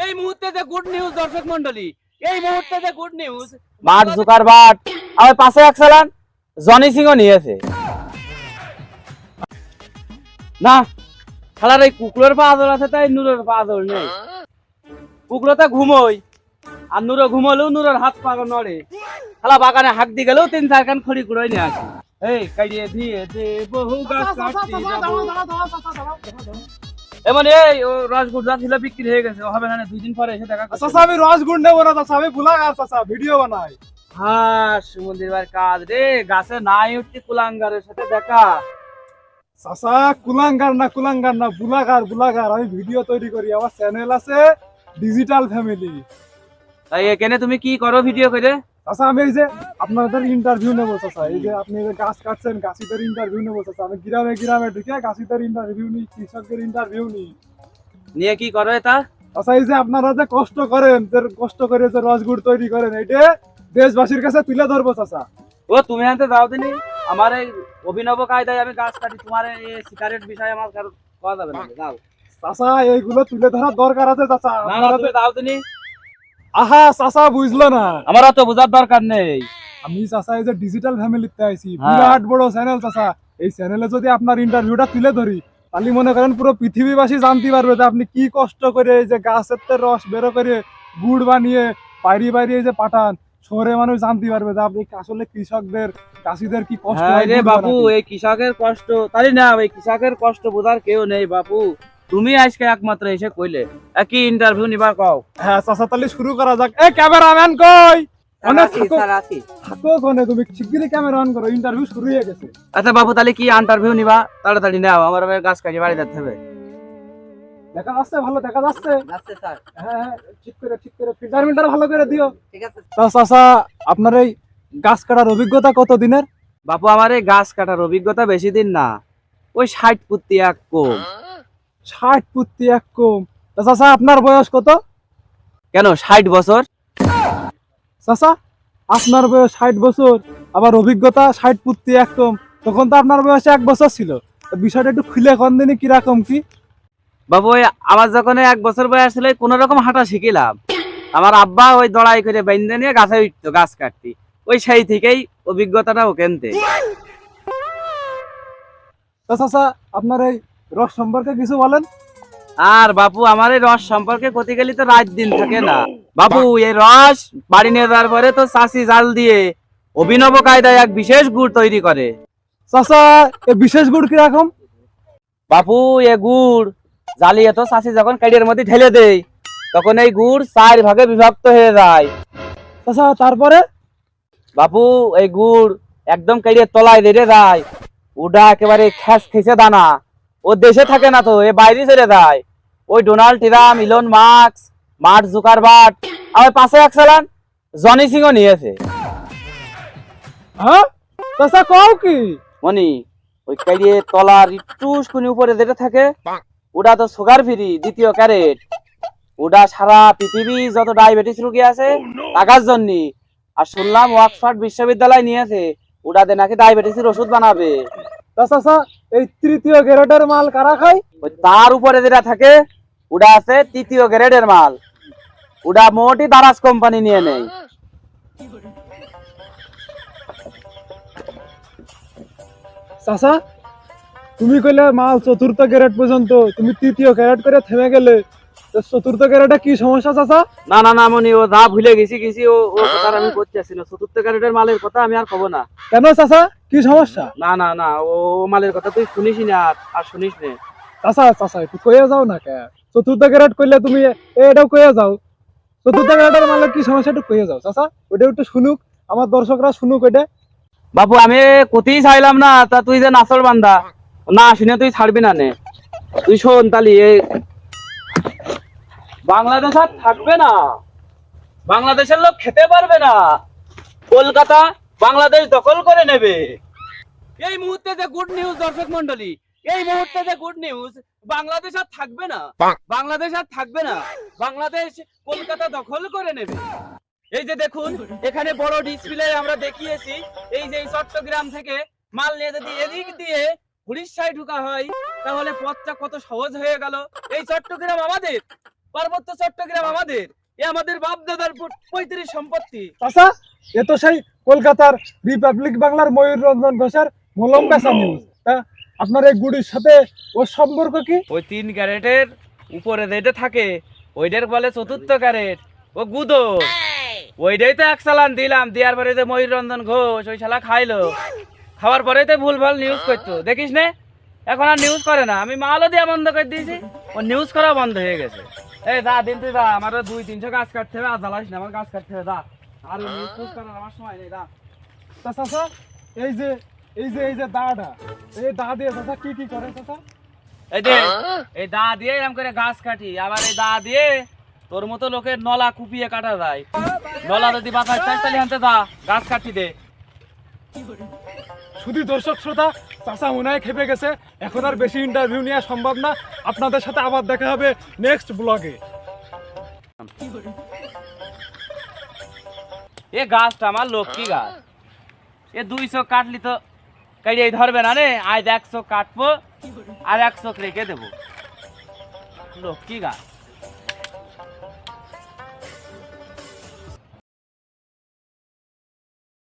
এই মুহূর্তে যে গুড নিউজ দর্শক মন্ডলী, এই মুহূর্তে যে গুড নিউজ, মার্ক জুকারবার্গ আর পাশে এক চালান জনি সিংও নিয়েছে। না শালার এই কুকুরের পা আদর আছে তাই নূরের পা আদর নেই। কুকুরটা ঘুমোই আর নূরে ঘুমালেও নূরের হাত পা নড়ে। শালা বাগানে হাঁক দিয়ে গেলেও 3-4 কান খড়ি কুড়াই নিয়ে আসে। এই কাইয়ে দিয়ে দে বহু গাছ কাটতে যাবো। এমন এই ও রসগুড় যা ছিল বিক্রি হয়ে গেছে, হবে না 2 দিন পরে এসে দেখা করতে। চাচা আমি রসগুড় নেবো না চাচা, আমি বুলাগার চাচা, ভিডিও বানাই। হ্যাঁ সুমন্দির ভাই কাজ রে, গাছে নাই উঠছে কুলাঙ্গারের সাথে দেখা। চাচা কুলাঙ্গার না বুলাগার বুলাগার, আমি ভিডিও তৈরি করি, আমার চ্যানেল আছে ডিজিটাল ফ্যামিলি। তাই এখানে তুমি কি করো ভিডিও করে? চাচা আমি এই যে আপনাদের ইন্টারভিউ নেবো চাচা, এই যে আপনি যে গাছ কাটছেন গাছিদের ইন্টারভিউ নেবো চাচা, আমি গ্রামে গ্রামে ঢুকে গাছিদের ইন্টারভিউ নিই, কৃষকদের ইন্টারভিউ নিই। নিয়ে কি করো এটা? চাচা এই যে আপনারা যে কষ্ট করেন, যে কষ্ট করে যে রসগুড় তৈরি করেন, এটা দেশবাসীর কাছে তুলে ধরবো চাচা। ও তুমি আনতে যাও দিনি, আমার এই অভিনব কায়দায় আমি গাছ কাটি, তোমার এই সিগারেট বিষয়ে আমার কারো কথা যাবে না। যাও চাচা এইগুলো তুলে ধরার দরকার আছে চাচা। না না তুমি যাও দিনি, আহা চাচা বুঝলো না, আমার অত বোঝার দরকার নেই। আমি চাচা এই যে ডিজিটাল ফ্যামিলিতে আইছি, হ্যাঁ। বিরাট বড় চ্যানেল চাচা, এই চ্যানেলে যদি আপনার ইন্টারভিউটা তুলে ধরি তাহলে মনে করেন পুরো পৃথিবীবাসী জানতে পারবে যে আপনি কি কষ্ট করে এই যে গাছের থেকে রস বেরো করে গুড় বানিয়ে বাইরে বাইরে এই যে পাঠান, শহরে মানুষ জানতে পারবে যে আপনি আসলে কৃষকদের চাষিদের কি কষ্ট হ্যাঁ হয় রে গুড় বাপু, বানাতে। এই কৃষকের কষ্ট তাই না, এই কৃষকের কষ্ট বোঝার কেউ নেই বাপু, তুমি আজকে একমাত্র এসে কইলে একই ইন্টারভিউ নিবা কও। হ্যাঁ চাচা তাহলে শুরু করা যাক। এ ক্যামেরাম্যান কই? অনেক আছি। থাকো কোনে, তুমি শিগগিরই ক্যামেরা অন করো, ইন্টারভিউ শুরু হয়ে গেছে। আচ্ছা বাবু তাহলে কি ইন্টারভিউ নিবা? তাড়াতাড়ি নাও, আমার আবার গাছ কাটি বাড়ি যেতে হবে। দেখা যাচ্ছে? ভালো দেখা যাচ্ছে? যাচ্ছে স্যার। হ্যাঁ হ্যাঁ ঠিক করে ফিল্টার মিল্টার ভালো করে দিও। ঠিক আছে। তা চাচা আপনার এই গাছ কাটার অভিজ্ঞতা কত দিনের? বাপু আমার এই গাছ কাটার অভিজ্ঞতা বেশি দিন না, ওই 60 পুত্তি এক কম। 60 পুত্তি এক কম। তা চাচা আপনার বয়স কত? কেন 60 বছর? চাচা আপনার বয়স 60 বছর, আবার অভিজ্ঞতা 60 পুত্তি এক কম, তখন তো আপনার বয়স 1 বছর ছিল। তো বিষয়টা একটু খুলে কোন দিনই কিরকম কি? বাবু ওই আমার যখন 1 বছর বয়স ছিল কোন রকম হাঁটা শিখিলাম, আমার আব্বা ওই দড়াই করে বেঁধে নিয়ে গাছে উঠতো গাছ কাটতি, ওই সেই থেকেই অভিজ্ঞতাটা ওখানতে। তা চাচা আপনার এই রস সম্পর্কে কিছু বলেন। আর বাপু আমার এই রস সম্পর্কে ক্ষতি গেলি তো রাত দিন থাকে না বাপু, এই রস বাড়ি নিয়ে যাওয়ার পরে তো চাষি জাল দিয়ে অভিনব কায়দায় এক বিশেষ গুড় তৈরি করে। চাচা এই বিশেষ গুড় কিরকম? বাপু এ গুড় জ্বালিয়ে তো চাষি যখন কাইডের মধ্যে ঢেলে দেয় তখন এই গুড় 4 ভাগে বিভক্ত হয়ে যায়। চাচা তারপরে? বাপু এই গুড় একদম কাইডে তলায় দেড়ে যায়, ওটা একেবারে খ্যাস খেসে দানা, ও দেশে থাকে না তো, এ বাইরে চলে যায়। ওই Donald Trump, Elon Musk, Mark Zuckerberg আর পাশে এক চালান জনি সিংও নিয়েছে। হ্যাঁ চাচা কও কি? মনি ওই কাইডে তলার একটু উপরে যেটা থাকে ওটা তো সুগার ফ্রি দ্বিতীয় ক্যারেট, ওটা সারা পৃথিবী যত ডায়াবেটিস রোগী আছে টাকার জন্য, আর শুনলাম অক্সফোর্ড বিশ্ববিদ্যালয় নিয়েছে, ওটাতে নাকি ডায়াবেটিসের ওষুধ বানাবে। তা চাচা এই তৃতীয় গ্রেডের মাল কারা খায়? ওই তার উপরে যেটা থাকে ওটা আছে 3য় গ্রেডের মাল, ওটা মোটই দারাজ কোম্পানি নিয়ে নেই। চাচা তুমি কইলে মাল 4র্থ গ্রেড পর্যন্ত, তুমি 3য় গ্রেড করে থেমে গেলে, তো 4র্থ গ্রেডে কি সমস্যা চাচা? না না না মনি, ও যা ভুলে গেছি ও ও কথা আমি করতেছি না, 4র্থ গ্রেডের মালের কথা আমি আর কব না। কেন চাচা কি সমস্যা? না না না ও মালের কথা তুই শুনিস না, আর শুনিস না। চাচা চাচা একটু কয়ে যাও না কে? 4র্থ গ্রেড কইলে তুমি এটাও কয়ে যাও, 4র্থ গ্রেডের মালের কি সমস্যা একটু কয়ে যাও চাচা, ওটা একটু শুনুক, আমার দর্শকরা শুনুক ওটা। বাপু আমি কোথায় চাইলাম না, তা তুই যে নাচল বান্দা না শুনে তুই ছাড়বি না নে, তুই শোন তালি। বাংলাদেশ আর থাকবে না, বাংলাদেশের লোক খেতে পারবে না, কলকাতা বাংলাদেশ দখল করে নেবে। এই মুহূর্তে যে গুড নিউজ দর্শক মন্ডলী, এই মুহূর্তে যে গুড নিউজ, বাংলাদেশ আর থাকবে না, বাংলাদেশ আর থাকবে না, বাংলাদেশ কলকাতা দখল করে নেবে। এই যে দেখুন এখানে বড় ডিসপ্লে আমরা দেখিয়েছি, এই যে এই চট্টগ্রাম থেকে মাল নিয়ে যদি এদিক দিয়ে উড়িষ্যায় ঢোকা হয় তাহলে পথটা কত সহজ হয়ে গেল। এই চট্টগ্রাম আমাদের, পার্বত্য চট্টগ্রাম আমাদের, এ আমাদের বাপ দাদার পৈতৃক সম্পত্তি। চাচা এ তো সেই কলকাতার রিপাবলিক বাংলার ময়ূর রঞ্জন ঘোষের মলম বেচা নিউজ। আপনার এই গুড়ির সাথে ওর সম্পর্ক কি? ওই 3 ক্যারেটের উপরে যেটা থাকে ওইটার বলে চতুর্থ ক্যারেট, ও গুদো। ওইটাই তো 1 চালান দিলাম, দেওয়ার পরে যে ময়ূর রঞ্জন ঘোষ ওই শালা খাইলো, খাওয়ার পরে তো ভুলভাল নিউজ করতো, দেখিস না? এখন আর নিউজ করে না, আমি মালও দেওয়া বন্ধ করে দিয়েছি, ও নিউজ করা বন্ধ হয়ে গেছে। এই যা দিন তুই যা, আমার 200-300 গাছ কাটতে হবে, আর জ্বালাস না, আমার গাছ কাটতে হবে, যা। আর নিউজ ফিউজ করার আমার সময় নেই, যা। তা চাচা এই যে এই যে দাটা, এই দা দিয়ে চাচা কি কি করে চাচা? এই দে, এই দা দিয়ে এরকম করে গাছ কাটি, আবার এই দা দিয়ে তোর মতো লোকের নলা কুপিয়ে কাটা যায়। নলা যদি বাঁচার চাস তাহলে হানতে দা গাছ কাটি দে। শুধু দর্শক শ্রোতা, চাচা মনে হয় খেপে গেছে, এখন আর বেশি ইন্টারভিউ নেওয়া সম্ভব না। আপনাদের সাথে আবার দেখা হবে নেক্সট ব্লগে। এ গাছটা আমার লক্ষ্মী গাছ, এ 200 কাটলি তো কাটিয়ে ধরবে না রে। আজ 100 কাটবো আর 100 রেখে দেবো, লক্ষ্মী গাছ।